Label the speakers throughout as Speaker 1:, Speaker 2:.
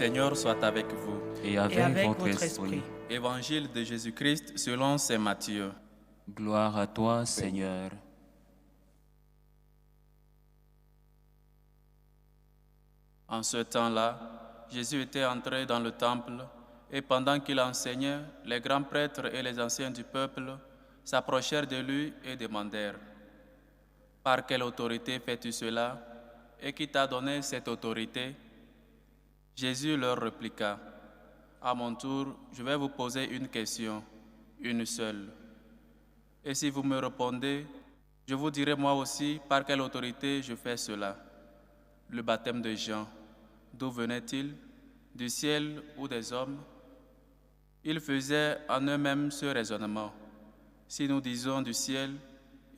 Speaker 1: Seigneur soit avec vous.
Speaker 2: Et avec votre esprit.
Speaker 1: Évangile de Jésus-Christ selon saint Matthieu.
Speaker 2: Gloire à toi, Seigneur.
Speaker 1: En ce temps-là, Jésus était entré dans le temple et pendant qu'il enseignait, les grands prêtres et les anciens du peuple s'approchèrent de lui et demandèrent « Par quelle autorité fais-tu cela et qui t'a donné cette autorité ?» Jésus leur répliqua « À mon tour, je vais vous poser une question, une seule. Et si vous me répondez, je vous dirai moi aussi par quelle autorité je fais cela. Le baptême de Jean, d'où venait-il? Du ciel ou des hommes? » Ils faisaient en eux-mêmes ce raisonnement. Si nous disons du ciel,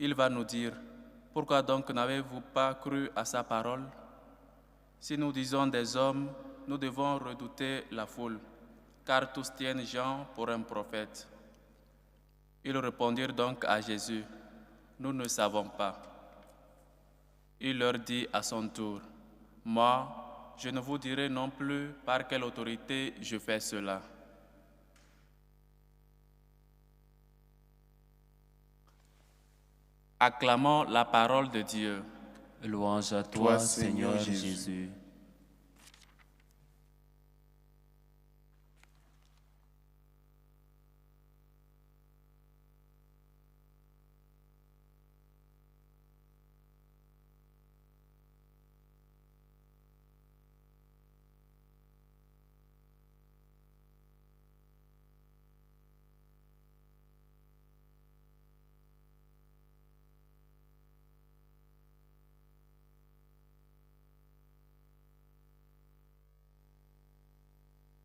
Speaker 1: il va nous dire « Pourquoi donc n'avez-vous pas cru à sa parole ?» Si nous disons des hommes, nous devons redouter la foule, car tous tiennent Jean pour un prophète. Ils répondirent donc à Jésus, « Nous ne savons pas. » Il leur dit à son tour, « Moi, je ne vous dirai non plus par quelle autorité je fais cela. » Acclamons la parole de Dieu.
Speaker 2: Louange à toi, Seigneur Jésus.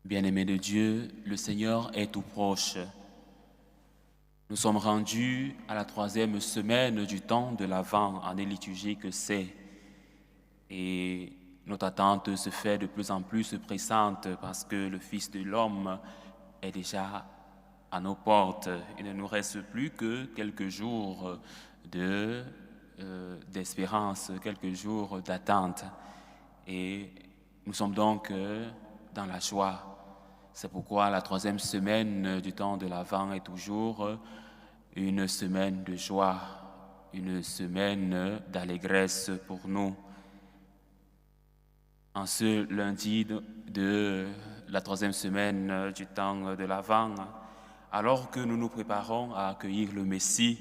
Speaker 2: Bien-aimés de Dieu, le Seigneur est tout proche. Nous sommes rendus à la 3e semaine du temps de l'Avent, année liturgique que c'est. Et notre attente se fait de plus en plus pressante parce que le Fils de l'homme est déjà à nos portes. Il ne nous reste plus que quelques jours d'espérance, quelques jours d'attente. Et nous sommes donc dans la joie. C'est pourquoi la 3e semaine du temps de l'Avent est toujours une semaine de joie, une semaine d'allégresse pour nous. En ce lundi de la 3e semaine du temps de l'Avent, alors que nous nous préparons à accueillir le Messie,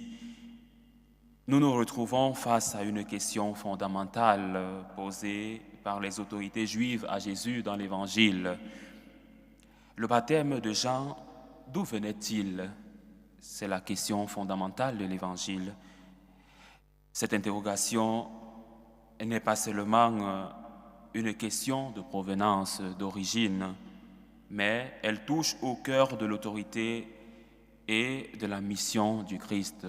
Speaker 2: nous nous retrouvons face à une question fondamentale posée par les autorités juives à Jésus dans l'Évangile. Le baptême de Jean, d'où venait-il? C'est la question fondamentale de l'Évangile. Cette interrogation n'est pas seulement une question de provenance, d'origine, mais elle touche au cœur de l'autorité et de la mission du Christ.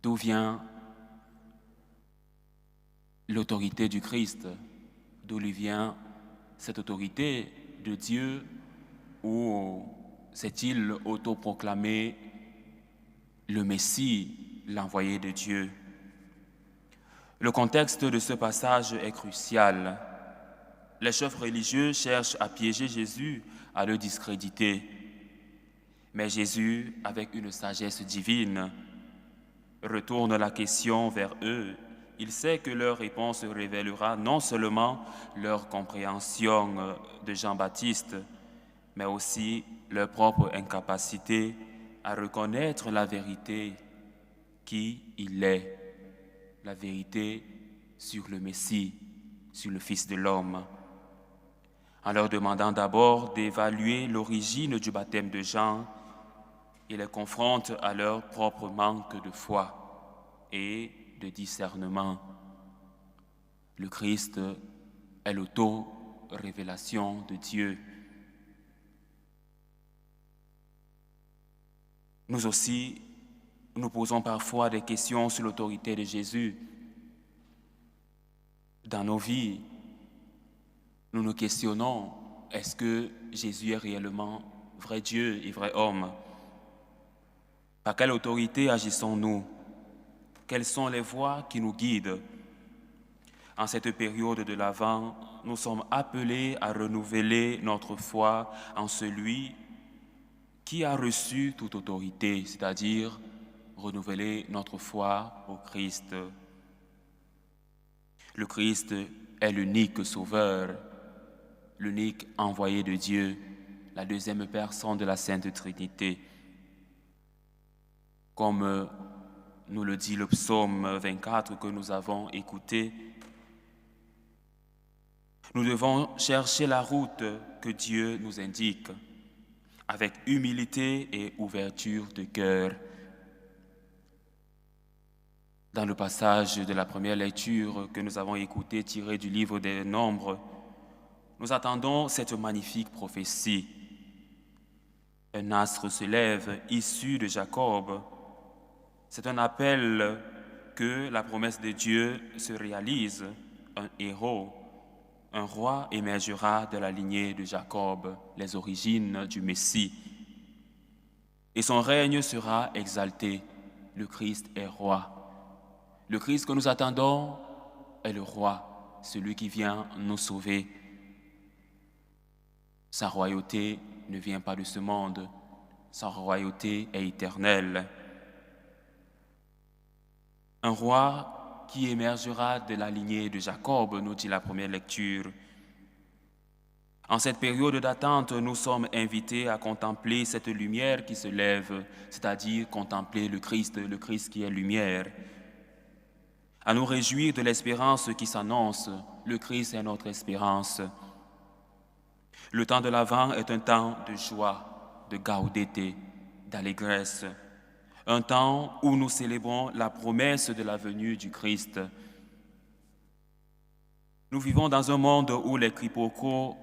Speaker 2: D'où vient l'autorité du Christ? D'où lui vient cette autorité de Dieu? Ou s'est-il autoproclamé le Messie, l'envoyé de Dieu? Le contexte de ce passage est crucial. Les chefs religieux cherchent à piéger Jésus, à le discréditer. Mais Jésus, avec une sagesse divine, retourne la question vers eux. Il sait que leur réponse révélera non seulement leur compréhension de Jean-Baptiste, mais aussi leur propre incapacité à reconnaître la vérité qui il est, la vérité sur le Messie, sur le Fils de l'homme. En leur demandant d'abord d'évaluer l'origine du baptême de Jean, il les confronte à leur propre manque de foi et de discernement. Le Christ est l'auto-révélation de Dieu. Nous aussi, nous posons parfois des questions sur l'autorité de Jésus. Dans nos vies, nous nous questionnons, est-ce que Jésus est réellement vrai Dieu et vrai homme? Par quelle autorité agissons-nous? Quelles sont les voies qui nous guident? En cette période de l'Avent, nous sommes appelés à renouveler notre foi en celui qui a reçu toute autorité, c'est-à-dire renouveler notre foi au Christ. Le Christ est l'unique Sauveur, l'unique envoyé de Dieu, la deuxième personne de la Sainte Trinité. Comme nous le dit le psaume 24 que nous avons écouté, nous devons chercher la route que Dieu nous indique avec humilité et ouverture de cœur. Dans le passage de la première lecture que nous avons écouté tiré du livre des Nombres, nous attendons cette magnifique prophétie. Un astre se lève, issu de Jacob. C'est un appel que la promesse de Dieu se réalise. Un héros, un roi émergera de la lignée de Jacob, les origines du Messie. Et son règne sera exalté. Le Christ est roi. Le Christ que nous attendons est le roi, celui qui vient nous sauver. Sa royauté ne vient pas de ce monde. Sa royauté est éternelle. Un roi qui émergera de la lignée de Jacob, nous dit la première lecture. En cette période d'attente, nous sommes invités à contempler cette lumière qui se lève, c'est-à-dire contempler le Christ qui est lumière. À nous réjouir de l'espérance qui s'annonce. Le Christ est notre espérance. Le temps de l'Avent est un temps de joie, de gaudété, d'allégresse. Un temps où nous célébrons la promesse de la venue du Christ. Nous vivons dans un monde où les quiproquos,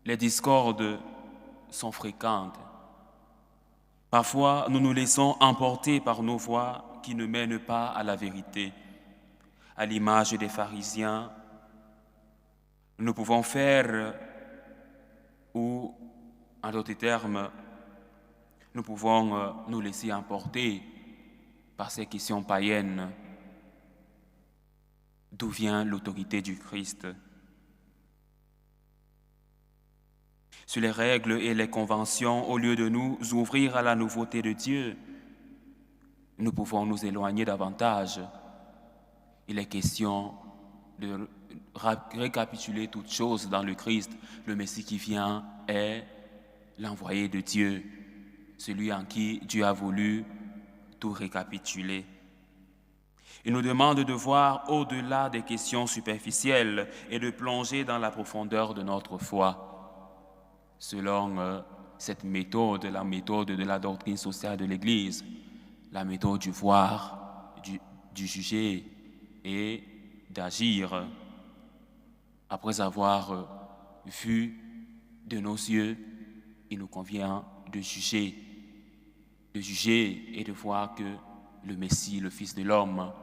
Speaker 2: les discordes sont fréquentes. Parfois, nous nous laissons emporter par nos voix qui ne mènent pas à la vérité. À l'image des pharisiens, nous pouvons faire, ou en d'autres termes, nous pouvons nous laisser emporter par ces questions païennes. D'où vient l'autorité du Christ? Sur les règles et les conventions, au lieu de nous ouvrir à la nouveauté de Dieu, nous pouvons nous éloigner davantage. Il est question de récapituler toutes choses dans le Christ. Le Messie qui vient est l'envoyé de Dieu, celui en qui Dieu a voulu tout récapituler. Il nous demande de voir au-delà des questions superficielles et de plonger dans la profondeur de notre foi. Selon cette méthode, la méthode de la doctrine sociale de l'Église, la méthode du voir, du juger et d'agir. Après avoir vu de nos yeux, il nous convient de juger et de voir que le Messie, le Fils de l'homme,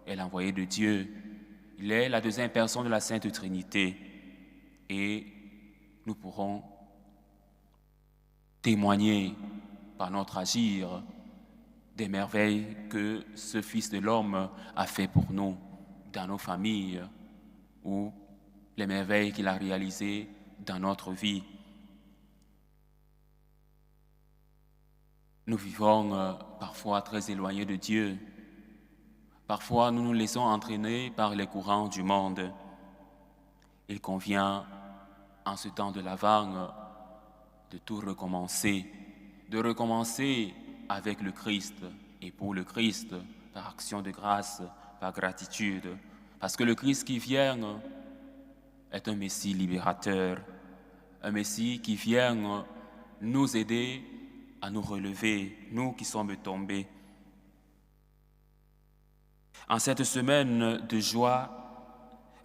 Speaker 2: est l'envoyé de Dieu. Il est la deuxième personne de la Sainte Trinité et nous pourrons témoigner par notre agir des merveilles que ce Fils de l'homme a fait pour nous dans nos familles ou les merveilles qu'il a réalisées dans notre vie. Nous vivons parfois très éloignés de Dieu. Parfois, nous nous laissons entraîner par les courants du monde. Il convient, en ce temps de l'Avent, de tout recommencer, de recommencer avec le Christ et pour le Christ, par action de grâce, par gratitude. Parce que le Christ qui vient est un Messie libérateur, un Messie qui vient nous aider à nous relever, nous qui sommes tombés. En cette semaine de joie,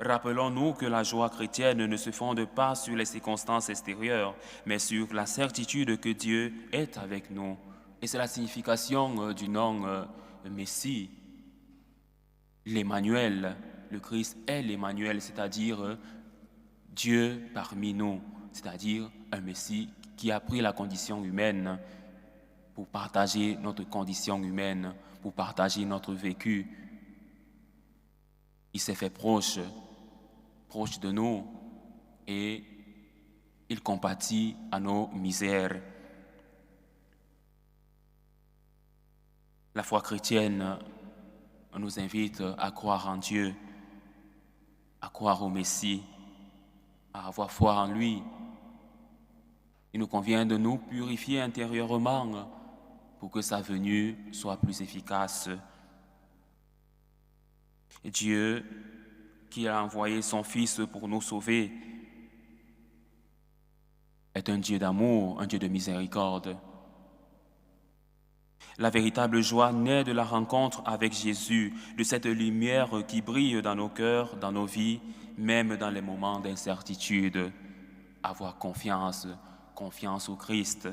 Speaker 2: rappelons-nous que la joie chrétienne ne se fonde pas sur les circonstances extérieures, mais sur la certitude que Dieu est avec nous. Et c'est la signification du nom Messie. L'Emmanuel, le Christ est l'Emmanuel, c'est-à-dire Dieu parmi nous, c'est-à-dire un Messie qui a pris la condition humaine pour partager notre condition humaine, pour partager notre vécu. Il s'est fait proche proche de nous et il compatit à nos misères. La foi chrétienne nous invite à croire en Dieu, à croire au Messie, à avoir foi en lui. Il nous convient de nous purifier intérieurement pour que sa venue soit plus efficace. Dieu, qui a envoyé son Fils pour nous sauver, est un Dieu d'amour, un Dieu de miséricorde. La véritable joie naît de la rencontre avec Jésus, de cette lumière qui brille dans nos cœurs, dans nos vies, même dans les moments d'incertitude. Avoir confiance au Christ.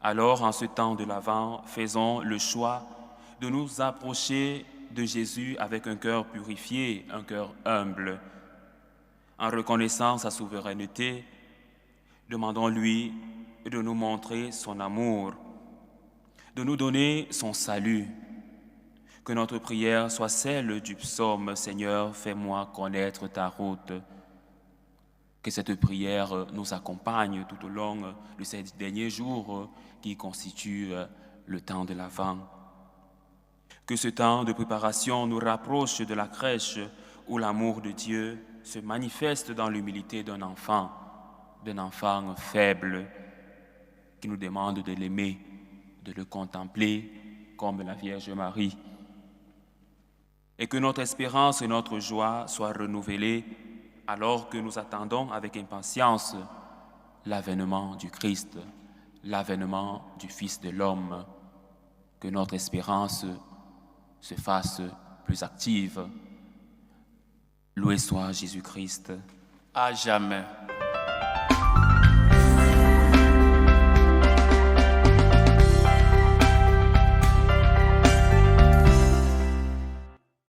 Speaker 2: Alors, en ce temps de l'Avent, faisons le choix de nous approcher de Jésus avec un cœur purifié, un cœur humble. En reconnaissant sa souveraineté, demandons-lui de nous montrer son amour, de nous donner son salut. Que notre prière soit celle du psaume « Seigneur, fais-moi connaître ta route ». Que cette prière nous accompagne tout au long de ces derniers jours qui constituent le temps de l'Avent. Que ce temps de préparation nous rapproche de la crèche où l'amour de Dieu se manifeste dans l'humilité d'un enfant faible qui nous demande de l'aimer, de le contempler comme la Vierge Marie. Et que notre espérance et notre joie soient renouvelées alors que nous attendons avec impatience l'avènement du Christ, l'avènement du Fils de l'homme. Que notre espérance se fasse plus active. Loué soit Jésus-Christ.
Speaker 1: À jamais.